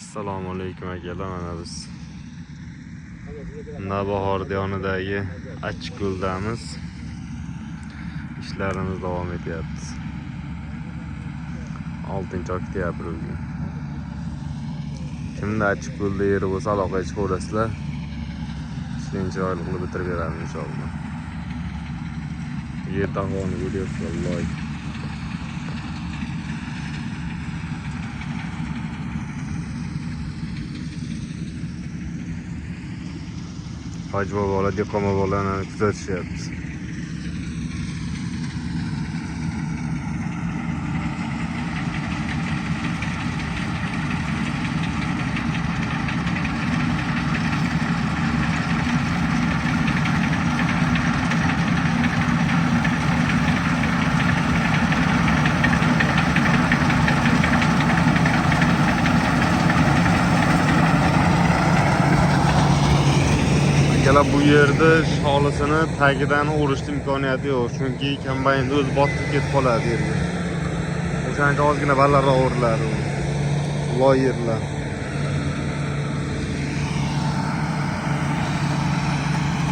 Assalomu alaykum akalar, mana biz Navbahor yonidagi Achchiqko'ldamiz. İşlerimiz davom etyapti. 6-oktyabr bugun. Kimda Achchiqko'lda yeri bo'lsa aloqaga chiqaverasizlar. Ishni chiroyli qilib bitirib beramiz inshaalloh. Yer ahvolini ko'ryapsiz vallahi. Hoji bobolar, dehqon bobolarni kuzatishyapti. Bu yerde sholisini tagidan o'rishni imkoniyati yo'q, chunki kombaynda o'zi botib ketib qoladi yerga. O'shanga ozgina balandroq o'riladi. Loyerlar.